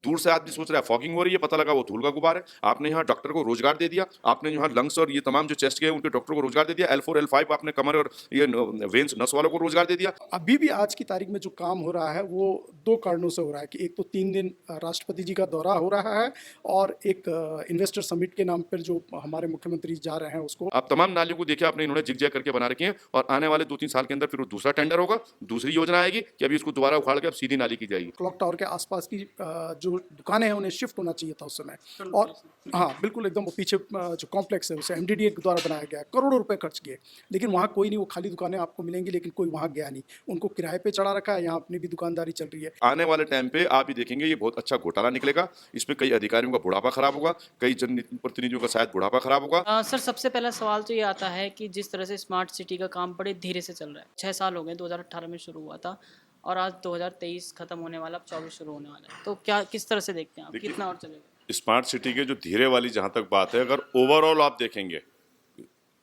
दूर से आदमी सोच रहा है फॉगिंग हो रही है, पता लगा वो धूल का गुबार है। आपने यहाँ डॉक्टर को रोजगार दे दिया, आपने यहाँ लंग्स और ये तमाम जो चेस्ट के हैं उनके डॉक्टरों को रोजगार दे दिया, L4 L5 आपने कमर और ये वेन्स नस वालों को रोजगार दे दिया। अभी भी आज की तारीख में जो काम हो रहा है वो दो कारणों से हो रहा है कि एक तो 3 दिन राष्ट्रपति जी का दौरा हो रहा है और एक इन्वेस्टर समिट के नाम पर जो हमारे मुख्यमंत्री जा रहे हैं उसको। आप तमाम नालियों को देखिए, आपने इन्होंने जिग-जैग करके बना रखी हैं और आने वाले 2-3 साल के अंदर फिर वो दूसरा टेंडर होगा, दूसरी योजना आएगी कि अभी इसको दोबारा उखाड़ के अब सीधी नाली की जाएगी। क्लॉक टावर के आसपास की जो दुकानें हैं उन्हें शिफ्ट होना चाहिए था उस समय। और हाँ बिल्कुल एकदम वो पीछे जो कॉम्प्लेक्स है उसे एमडीडीए के द्वारा बनाया गया, करोड़ों रुपए खर्च किए, लेकिन वहाँ कोई नहीं, वो खाली दुकानें आपको मिलेंगी लेकिन कोई वहाँ गया नहीं, उनको किराए पे चढ़ा रखा है, यहाँ अपनी भी दुकानदारी चल रही है। आने वाले टाइम पे आप भी देखेंगे ये बहुत अच्छा घोटाला निकलेगा, इसमें कई अधिकारियों का बुढ़ापा खराब होगा, कई जनप्रतिनिधियों का शायद बुढ़ापा खराब होगा। सर सबसे पहला सवाल तो ये आता है कि जिस तरह से स्मार्ट सिटी का काम बड़े धीरे से चल रहा है, 6 साल हो गए, 2018 में शुरू हुआ था और आज 2023 खत्म होने वाला, अब 24 शुरू होने वाला है, तो क्या किस तरह से देखते हैं आप, देखिए, कितना और चलेगा? स्मार्ट सिटी के जो धीरे वाली जहां तक बात है, अगर ओवरऑल आप देखेंगे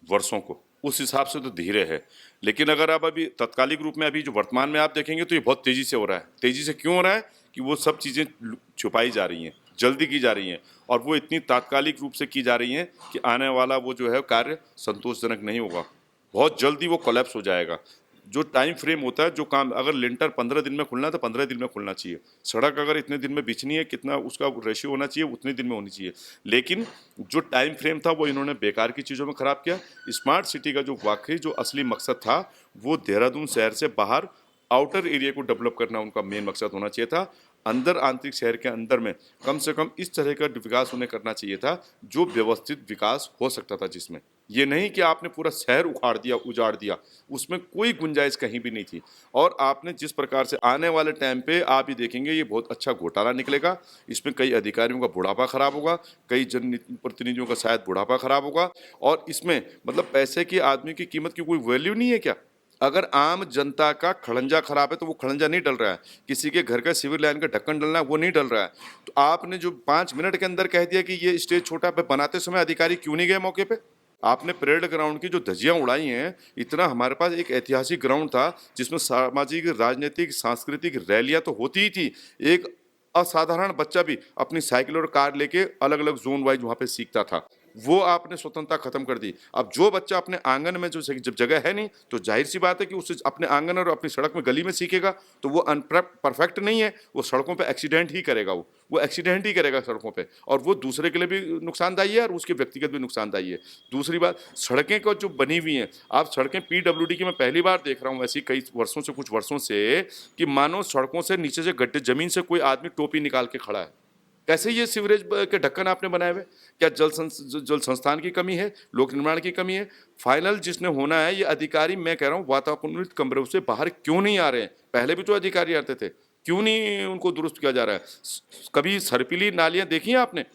वर्षों को, उस हिसाब से तो धीरे है, लेकिन अगर आप अभी तत्कालिक रूप में अभी जो वर्तमान में आप देखेंगे तो ये बहुत तेजी से हो रहा है। तेजी से क्यों हो रहा है कि वो सब चीजें छुपाई जा रही हैं, जल्दी की जा रही हैं और वो इतनी तात्कालिक रूप से की जा रही हैं कि आने वाला वो जो है कार्य संतोषजनक नहीं होगा, बहुत जल्दी वो कोलैप्स हो जाएगा। जो टाइम फ्रेम होता है, जो काम अगर लिंटर 15 दिन में खुलना है तो 15 दिन में खुलना चाहिए, सड़क अगर इतने दिन में बिछनी है, कितना उसका रेशियो होना चाहिए उतने दिन में होनी चाहिए, लेकिन जो टाइम फ्रेम था वो इन्होंने बेकार की चीज़ों में ख़राब किया। स्मार्ट सिटी का जो वाकई जो असली मकसद था वो देहरादून शहर से बाहर आउटर एरिया को डेवलप करना उनका मेन मकसद होना चाहिए था। अंदर आंतरिक शहर के अंदर में कम से कम इस तरह का विकास उन्हें करना चाहिए था जो व्यवस्थित विकास हो सकता था, जिसमें ये नहीं कि आपने पूरा शहर उखाड़ दिया, उजाड़ दिया, उसमें कोई गुंजाइश कहीं भी नहीं थी। और आपने जिस प्रकार से आने वाले टाइम पे आप ही देखेंगे ये बहुत अच्छा घोटाला निकलेगा, इसमें कई अधिकारियों का बुढ़ापा खराब होगा, कई जनप्रतिनिधियों का शायद बुढ़ापा खराब होगा और इसमें मतलब पैसे की आदमी की कीमत की कोई वैल्यू नहीं है क्या? अगर आम जनता का खड़ंजा खराब है तो वो खड़ंजा नहीं डल रहा है, किसी के घर का सिविल लाइन का ढक्कन डलना है वो नहीं डल रहा है, तो आपने जो 5 मिनट के अंदर कह दिया कि ये स्टेज छोटा पे बनाते समय अधिकारी क्यों नहीं गए मौके पे? आपने परेड ग्राउंड की जो धज्जियां उड़ाई हैं, इतना हमारे पास एक ऐतिहासिक ग्राउंड था जिसमें सामाजिक, राजनीतिक, सांस्कृतिक रैलियां तो होती ही थी। एक असाधारण बच्चा भी अपनी साइकिल और कार लेके अलग अलग जोन वाइज वहां पे सीखता था, वो आपने स्वतंत्रता खत्म कर दी। अब जो बच्चा अपने आंगन में जो जब जगह है नहीं तो जाहिर सी बात है कि उसे अपने आंगन और अपनी सड़क में गली में सीखेगा, तो वो परफेक्ट नहीं है, वो सड़कों पे एक्सीडेंट ही करेगा, वो एक्सीडेंट ही करेगा सड़कों पे और वो दूसरे के लिए भी नुकसानदायी है और उसके व्यक्तिगत भी नुकसानदायी है। दूसरी बात, सड़कें को जो बनी हुई हैं, आप सड़कें पीडब्ल्यूडी की मैं पहली बार देख रहा हूँ ऐसी कई वर्षों से, कुछ वर्षों से, कि मानो सड़कों से नीचे से गड्ढे, जमीन से कोई आदमी टोपी निकाल के खड़ा है। कैसे ये सीवरेज के ढक्कन आपने बनाए हुए? क्या जल संस्थान की कमी है, लोक निर्माण की कमी है? फाइनल जिसने होना है ये अधिकारी, मैं कह रहा हूँ वातानुकूलित कमरों से बाहर क्यों नहीं आ रहे हैं? पहले भी तो अधिकारी आते थे, क्यों नहीं उनको दुरुस्त किया जा रहा है? कभी सर्पिली नालियां देखी हैं आपने?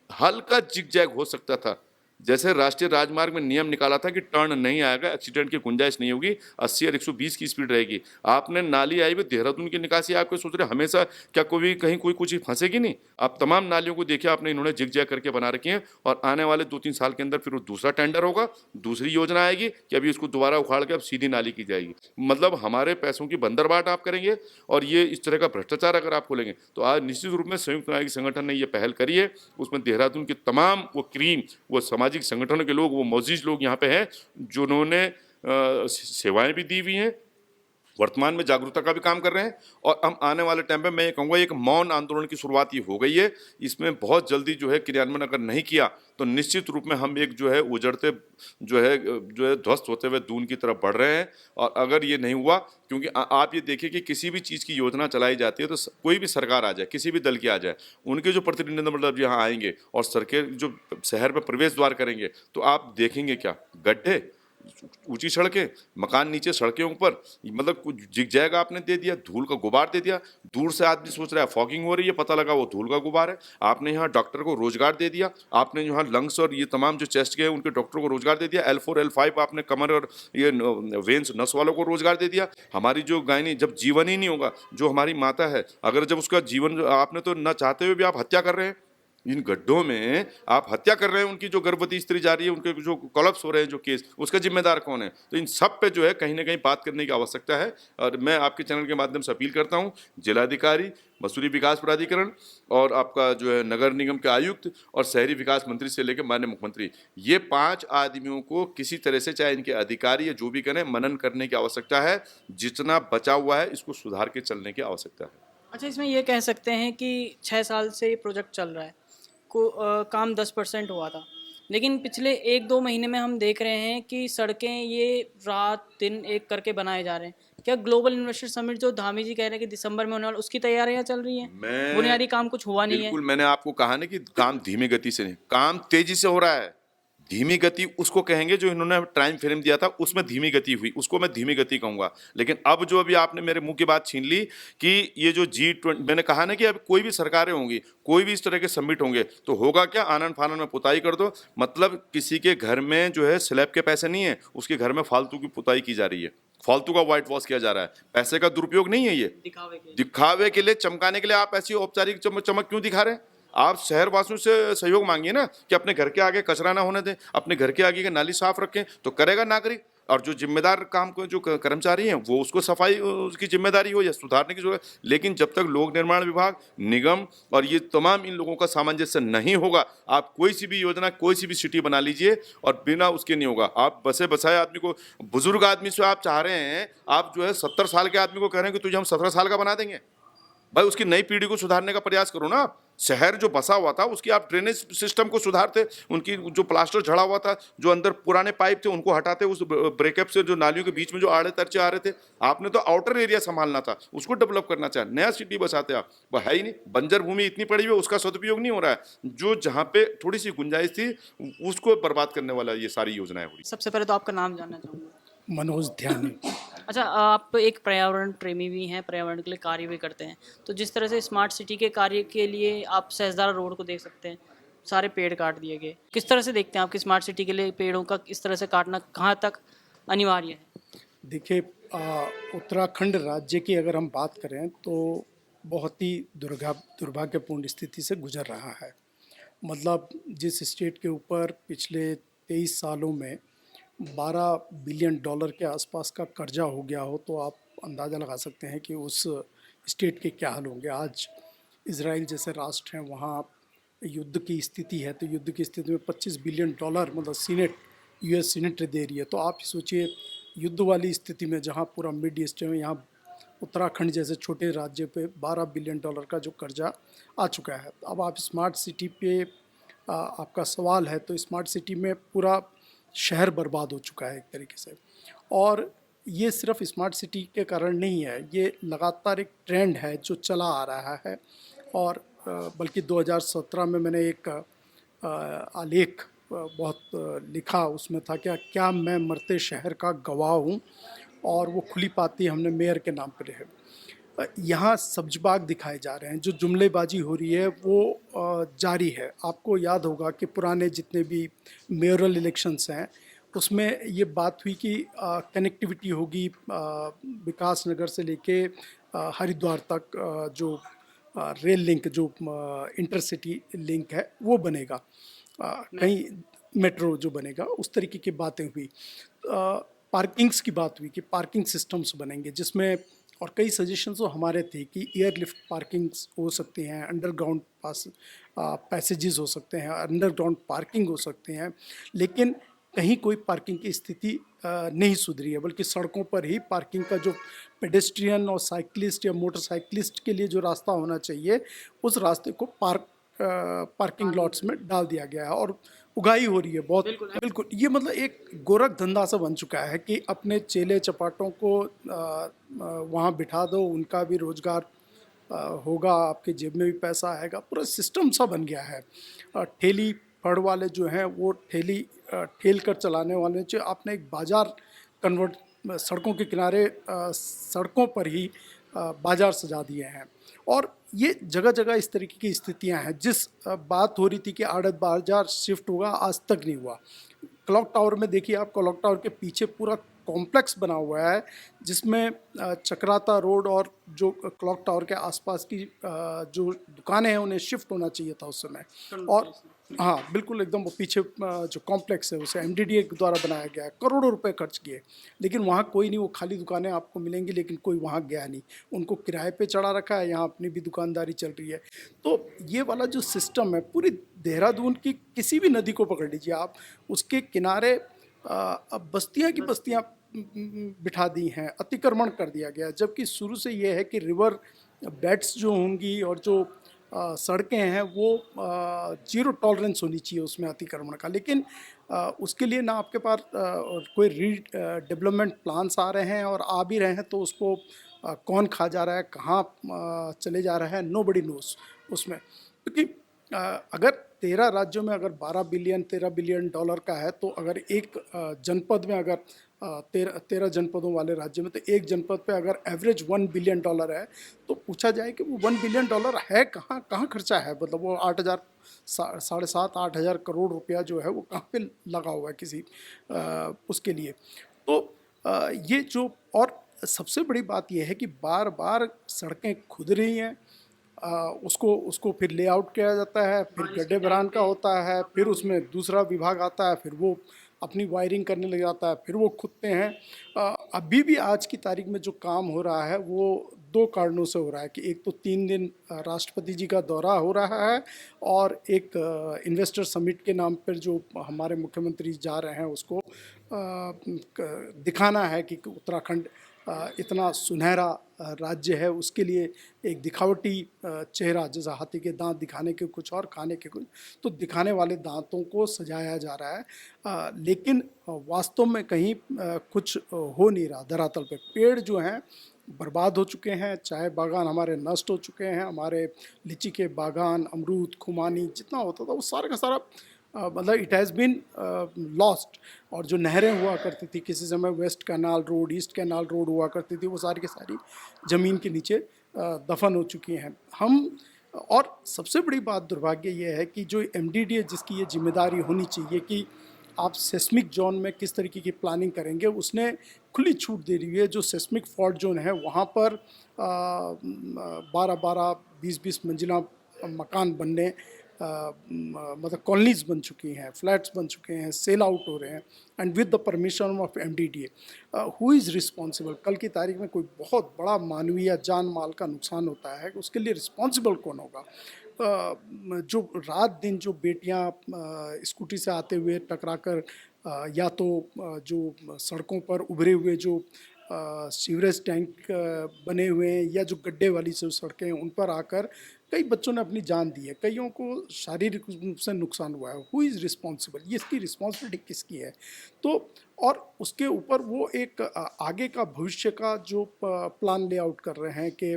हल्का जिग जैग हो सकता था, जैसे राष्ट्रीय राजमार्ग में नियम निकाला था कि टर्न नहीं आएगा, एक्सीडेंट की गुंजाइश नहीं होगी, 80 और 120 की स्पीड रहेगी। आपने नाली आई हुई देहरादून की निकासी, आपको सोच रहे हमेशा क्या कोई कहीं कोई कुछ फंसेगी नहीं? आप तमाम नालियों को देखिए, आपने इन्होंने जिग जैग करके बना रखी हैं और आने वाले 2-3 साल के अंदर फिर वो दूसरा टेंडर होगा, दूसरी योजना आएगी कि अभी इसको दोबारा उखाड़ के अब सीधी नाली की जाएगी। मतलब हमारे पैसों की बंदरबाट आप करेंगे और ये इस तरह का भ्रष्टाचार अगर आप खोलेंगे तो आज निश्चित रूप में संयुक्त नागरिक संगठन ने ये पहल करी है, उसमें देहरादून के तमाम वो क्रीम, वो सामाजिक संगठनों के लोग, वो मौजूद लोग यहाँ पे हैं जिन्होंने सेवाएं भी दी हुई हैं, वर्तमान में जागरूकता का भी काम कर रहे हैं और हम आने वाले टाइम पे मैं ये कहूँगा एक मौन आंदोलन की शुरुआत ये हो गई है। इसमें बहुत जल्दी जो है क्रियान्वयन अगर नहीं किया तो निश्चित रूप में हम एक जो है उजड़ते जो है ध्वस्त होते हुए दून की तरफ बढ़ रहे हैं। और अगर ये नहीं हुआ, क्योंकि आप ये देखिए कि किसी भी चीज़ की योजना चलाई जाती है तो कोई भी सरकार आ जाए, किसी भी दल की आ जाए, उनके जो प्रतिनिधिमंडल यहाँ आएंगे और सरकार जो शहर में प्रवेश द्वार करेंगे तो आप देखेंगे क्या गड्ढे, ऊंची सड़कें, मकान नीचे, सड़कें ऊपर, मतलब कुछ जिग-जैग आपने दे दिया, धूल का गुबार दे दिया। दूर से आदमी सोच रहा है फॉगिंग हो रही है, पता लगा वो धूल का गुबार है। आपने यहाँ डॉक्टर को रोजगार दे दिया, आपने यहाँ लंग्स और ये तमाम जो चेस्ट के हैं उनके डॉक्टरों को रोजगार दे दिया, L4 L5 आपने कमर और ये वेन्स नस वालों को रोजगार दे दिया। हमारी जो गायनी, जब जीवन ही नहीं होगा, जो हमारी माता है, अगर जब उसका जीवन आपने तो न चाहते हुए भी आप हत्या कर रहे हैं, इन गड्ढों में आप हत्या कर रहे हैं, उनकी जो गर्भवती स्त्री जा रही है, उनके जो कोलैप्स हो रहे हैं जो केस, उसका जिम्मेदार कौन है? तो इन सब पे जो है कहीं ना कहीं बात करने की आवश्यकता है। और मैं आपके चैनल के माध्यम से अपील करता हूँ, जिलाधिकारी, मसूरी विकास प्राधिकरण और आपका जो है नगर निगम के आयुक्त और शहरी विकास मंत्री से लेकर माननीय मुख्यमंत्री, ये 5 आदमियों को किसी तरह से, चाहे इनके अधिकारी या जो भी करें, मनन करने की आवश्यकता है। जितना बचा हुआ है इसको सुधार के चलने की आवश्यकता है। अच्छा, इसमें ये कह सकते हैं कि 6 साल से ये प्रोजेक्ट चल रहा है, काम 10% हुआ था, लेकिन पिछले 1-2 महीने में हम देख रहे हैं कि सड़कें ये रात दिन एक करके बनाए जा रहे हैं। क्या ग्लोबल इन्वेस्टर समिट जो धामी जी कह रहे हैं कि दिसंबर में होने वाला, उसकी तैयारियां चल रही हैं? बुनियादी काम कुछ हुआ नहीं है। बिल्कुल, मैंने आपको कहा ना कि काम धीमी गति से नहीं, काम तेजी से हो रहा है। धीमी गति उसको कहेंगे जो इन्होंने टाइम फ्रेम दिया था, उसमें धीमी गति हुई, उसको मैं धीमी गति कहूंगा। लेकिन अब जो अभी आपने मेरे मुंह की बात छीन ली कि ये जो G20, मैंने कहा ना कि अब कोई भी सरकारें होंगी, कोई भी इस तरह के समिट होंगे, तो होगा क्या, आनन फानन में पुताई कर दो। मतलब किसी के घर में जो है स्लैब के पैसे नहीं है, उसके घर में फालतू की पुताई की जा रही है, फालतू का व्हाइट वॉश किया जा रहा है। पैसे का दुरुपयोग नहीं है, ये दिखावे के लिए, चमकाने के लिए आप ऐसी औपचारिक चमक क्यों दिखा रहे हैं? आप शहरवासियों से सहयोग मांगिए ना कि अपने घर के आगे कचरा ना होने दें, अपने घर के आगे की नाली साफ रखें, तो करेगा नागरिक। और जो जिम्मेदार काम को जो कर्मचारी हैं वो उसको सफाई उसकी जिम्मेदारी हो या सुधारने की जरूरत। लेकिन जब तक लोक निर्माण विभाग, निगम और ये तमाम इन लोगों का सामंजस्य नहीं होगा, आप कोई सी भी योजना, कोई सी भी सिटी बना लीजिए और बिना उसके नहीं होगा। आप बसे बसाए आदमी को, बुजुर्ग आदमी से आप चाह रहे हैं, आप जो है 70 साल के आदमी को कह रहे हैं कि तुझे हम 17 साल का बना देंगे। भाई उसकी नई पीढ़ी को सुधारने का प्रयास करो ना। शहर जो बसा हुआ था उसकी आप ड्रेनेज सिस्टम को सुधारते, उनकी जो प्लास्टर झड़ा हुआ था, जो अंदर पुराने पाइप थे उनको हटाते, उस ब्रेकअप से जो नालियों के बीच में जो आड़े तरचे आ रहे थे, आपने तो आउटर एरिया संभालना था, उसको डेवलप करना चाहे, नया सिटी बसाते आप, वो है ही नहीं। बंजर भूमि इतनी पड़ी हुई है, उसका सदुपयोग नहीं हो रहा है। जो जहाँ पे थोड़ी सी गुंजाइश थी उसको बर्बाद करने वाला ये सारी योजनाएं हो रही। सबसे पहले तो आपका नाम जानना चाहूँगा। मनोज ध्यानी। अच्छा, आप एक पर्यावरण प्रेमी भी हैं, पर्यावरण के लिए कार्य भी करते हैं, तो जिस तरह से स्मार्ट सिटी के कार्य के लिए आप सहजदारा रोड को देख सकते हैं, सारे पेड़ काट दिए गए। किस तरह से देखते हैं आप कि स्मार्ट सिटी के लिए पेड़ों का इस तरह से काटना कहाँ तक अनिवार्य है? देखिए, उत्तराखंड राज्य की अगर हम बात करें तो बहुत ही दुर्भाग्यपूर्ण स्थिति से गुजर रहा है। मतलब जिस स्टेट के ऊपर पिछले 23 सालों में $12 बिलियन के आसपास का कर्जा हो गया हो, तो आप अंदाज़ा लगा सकते हैं कि उस स्टेट के क्या हाल होंगे। आज इजराइल जैसे राष्ट्र हैं, वहाँ युद्ध की स्थिति है, तो युद्ध की स्थिति में $25 बिलियन मतलब यूएस सीनेट दे रही है। तो आप सोचिए, युद्ध वाली स्थिति में जहाँ पूरा मिड ईस्ट है, यहाँ उत्तराखंड जैसे छोटे राज्य पे $12 बिलियन का जो कर्जा आ चुका है। अब आप स्मार्ट सिटी पे आपका सवाल है, तो स्मार्ट सिटी में पूरा शहर बर्बाद हो चुका है एक तरीके से। और ये सिर्फ स्मार्ट सिटी के कारण नहीं है, ये लगातार एक ट्रेंड है जो चला आ रहा है। और बल्कि 2017 में मैंने एक आलेख बहुत लिखा, उसमें था क्या मैं मरते शहर का गवाह हूँ, और वो खुली पाती हमने मेयर के नाम पर है। यहाँ सब्जबाग दिखाए जा रहे हैं, जो जुमलेबाजी हो रही है वो जारी है। आपको याद होगा कि पुराने जितने भी मेयरल इलेक्शंस हैं उसमें ये बात हुई कि कनेक्टिविटी होगी, विकास नगर से लेके हरिद्वार तक जो रेल लिंक, जो इंटरसिटी लिंक है वो बनेगा, कहीं मेट्रो जो बनेगा, उस तरीके की बातें हुई। पार्किंग्स की बात हुई कि पार्किंग सिस्टम्स बनेंगे, जिसमें और कई सजेशंस तो हमारे थे कि एयर लिफ्ट पार्किंग्स हो सकती हैं, अंडरग्राउंड पैसेजेस हो सकते हैं, अंडरग्राउंड पार्किंग हो सकते हैं। लेकिन कहीं कोई पार्किंग की स्थिति नहीं सुधरी है, बल्कि सड़कों पर ही पार्किंग का जो पेडेस्ट्रियन और साइकिलिस्ट या मोटरसाइकिलिस्ट के लिए जो रास्ता होना चाहिए, उस रास्ते को पार्किंग लॉट्स में डाल दिया गया है और उगाही हो रही है बहुत। बिल्कुल, ये मतलब एक गोरख धंधा सा बन चुका है कि अपने चेले चपाटों को वहाँ बिठा दो, उनका भी रोजगार होगा, आपके जेब में भी पैसा आएगा, पूरा सिस्टम सा बन गया है। ठेली फड़ वाले जो हैं वो ठेल कर चलाने वाले, जो आपने एक बाजार कन्वर्ट, सड़कों के किनारे सड़कों पर ही बाजार सजा दिए हैं। और ये जगह जगह इस तरीके की स्थितियां हैं। जिस बात हो रही थी कि आड़त बाजार शिफ्ट होगा, आज तक नहीं हुआ। क्लॉक टावर में देखिए आप, क्लॉक टावर के पीछे पूरा कॉम्प्लेक्स बना हुआ है जिसमें चक्राता रोड और जो क्लॉक टावर के आसपास की जो दुकानें हैं उन्हें शिफ्ट होना चाहिए था उस समय। और हाँ बिल्कुल एकदम वो पीछे जो कॉम्प्लेक्स है उसे एमडीडीए द्वारा बनाया गया है, करोड़ों रुपए खर्च किए, लेकिन वहाँ कोई नहीं, वो खाली दुकानें आपको मिलेंगी लेकिन कोई वहाँ गया नहीं, उनको किराए पे चढ़ा रखा है, यहाँ अपनी भी दुकानदारी चल रही है। तो ये वाला जो सिस्टम है पूरी देहरादून की किसी भी नदी को पकड़ लीजिए आप, उसके किनारे अब बस्तियाँ की बस्तियाँ बिठा दी हैं, अतिक्रमण कर दिया गया, जबकि शुरू से ये है कि रिवर बेड्स जो होंगी और जो सड़कें हैं वो जीरो टॉलरेंस होनी चाहिए उसमें अतिक्रमण का, लेकिन उसके लिए ना आपके पास कोई री डेवलपमेंट प्लान्स आ रहे हैं, और आ भी रहे हैं तो उसको कौन खा जा रहा है, कहाँ चले जा रहा है, नोबडी नोस उसमें। क्योंकि अगर 13 राज्यों में अगर 13 बिलियन डॉलर का है, तो अगर एक जनपद में अगर 13 जनपदों वाले राज्य में, तो एक जनपद पे अगर एवरेज 1 बिलियन डॉलर है, तो पूछा जाए कि वो 1 बिलियन डॉलर है कहाँ, कहाँ खर्चा है, मतलब वो 8,000 7,500 करोड़ रुपया जो है वो कहाँ पे लगा हुआ है किसी उसके लिए। तो ये जो, और सबसे बड़ी बात यह है कि बार बार सड़कें खुद रही हैं, उसको फिर लेआउट किया जाता है, फिर गड्ढे भरान का होता है, फिर उसमें दूसरा विभाग आता है, फिर वो अपनी वायरिंग करने लग जाता है, फिर वो खुदते हैं। अभी भी आज की तारीख में जो काम हो रहा है वो 2 कारणों से हो रहा है कि एक तो 3 दिन राष्ट्रपति जी का दौरा हो रहा है, और एक इन्वेस्टर समिट के नाम पर जो हमारे मुख्यमंत्री जा रहे हैं उसको दिखाना है कि उत्तराखंड इतना सुनहरा राज्य है, उसके लिए एक दिखावटी चेहरा, जैसा हाथी के दांत दिखाने के कुछ और खाने के कुछ, तो दिखाने वाले दांतों को सजाया जा रहा है, लेकिन वास्तव में कहीं कुछ हो नहीं रहा। धरातल पे पेड़ जो हैं बर्बाद हो चुके हैं, चाय बागान हमारे नष्ट हो चुके हैं, हमारे लीची के बागान, अमरूद, खुमानी जितना होता था वो सारा का सारा मतलब इट हैज़ बीन लॉस्ट। और जो नहरें हुआ करती थी किसी समय, west canal road, east canal road हुआ करती थी, वो सारी की सारी ज़मीन के नीचे दफन हो चुकी हैं हम। और सबसे बड़ी बात दुर्भाग्य ये है कि जो एमडीडीए जिसकी ये जिम्मेदारी होनी चाहिए कि आप सेस्मिक जोन में किस तरीके की प्लानिंग करेंगे, उसने खुली छूट दे रही है। जो सेस्मिक फॉल्ट जोन है वहाँ पर 12-12, 20-20 मंजिला मकान बनने, मतलब कॉलोनीज बन चुकी हैं, फ्लैट्स बन चुके हैं, सेल आउट हो रहे हैं, and with the permission of MDDA. Who is responsible? कल की तारीख में कोई बहुत बड़ा मानवीय या जान माल का नुकसान होता है, उसके लिए रिस्पॉन्सिबल कौन होगा? जो रात दिन जो बेटियां स्कूटी से आते हुए टकराकर या तो जो सड़कों पर उभरे हुए जो सीवरेज टैंक बने हुए हैं, या जो गड्ढे वाली जो सड़कें हैं उन पर आकर कई बच्चों ने अपनी जान दी है, कईयों को शारीरिक रूप से नुकसान हुआ है। Who is responsible? ये इसकी रिस्पॉन्सिबिलिटी किसकी है? तो और उसके ऊपर वो एक आगे का भविष्य का जो प्लान लेआउट कर रहे हैं कि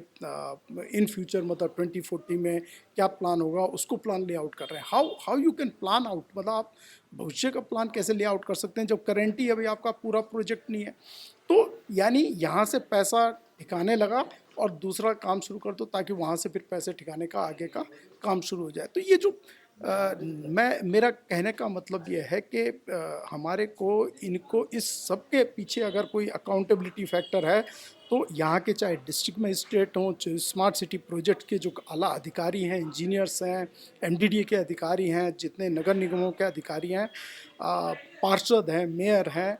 इन फ्यूचर मतलब 2040 में क्या प्लान होगा, उसको प्लान लेआउट कर रहे हैं। How you can plan out, मतलब आप भविष्य का प्लान कैसे लेआउट कर सकते हैं जब करंट ही अभी आपका पूरा प्रोजेक्ट नहीं है? तो यानी यहाँ से पैसा ठिकाने लगा और दूसरा काम शुरू कर दो ताकि वहाँ से फिर पैसे ठिकाने का आगे का काम शुरू हो जाए। तो ये जो मेरा कहने का मतलब ये है कि हमारे को इनको इस सब के पीछे अगर कोई अकाउंटेबिलिटी फैक्टर है, तो यहाँ के चाहे डिस्ट्रिक्ट मजिस्ट्रेट हों, चाहे स्मार्ट सिटी प्रोजेक्ट के जो आला अधिकारी हैं, इंजीनियर्स हैं, एमडीडीए के अधिकारी हैं, जितने नगर निगमों के अधिकारी हैं, पार्षद हैं, मेयर हैं,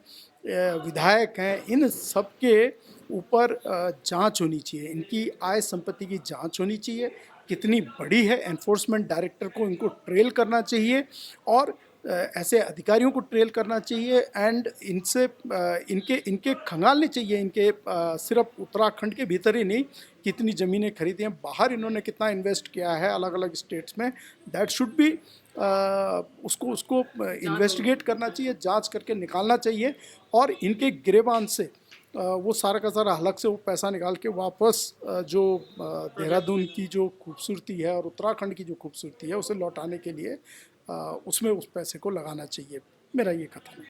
विधायक हैं, इन सब के ऊपर जांच होनी चाहिए। इनकी आय संपत्ति की जांच होनी चाहिए, कितनी बड़ी है। एनफोर्समेंट डायरेक्टर को इनको ट्रेल करना चाहिए, और ऐसे अधिकारियों को ट्रेल करना चाहिए, एंड इनसे इनके खंगालने चाहिए, इनके सिर्फ उत्तराखंड के भीतर ही नहीं, कितनी ज़मीनें खरीदी हैं, बाहर इन्होंने कितना इन्वेस्ट किया है अलग अलग स्टेट्स में, दैट शुड बी उसको इन्वेस्टिगेट करना चाहिए, जांच करके निकालना चाहिए, और इनके गिरेबान से वो सारा का सारा हलक से वो पैसा निकाल के वापस जो देहरादून की जो खूबसूरती है और उत्तराखंड की जो खूबसूरती है उसे लौटाने के लिए उसमें उस पैसे को लगाना चाहिए। मेरा ये कथन है।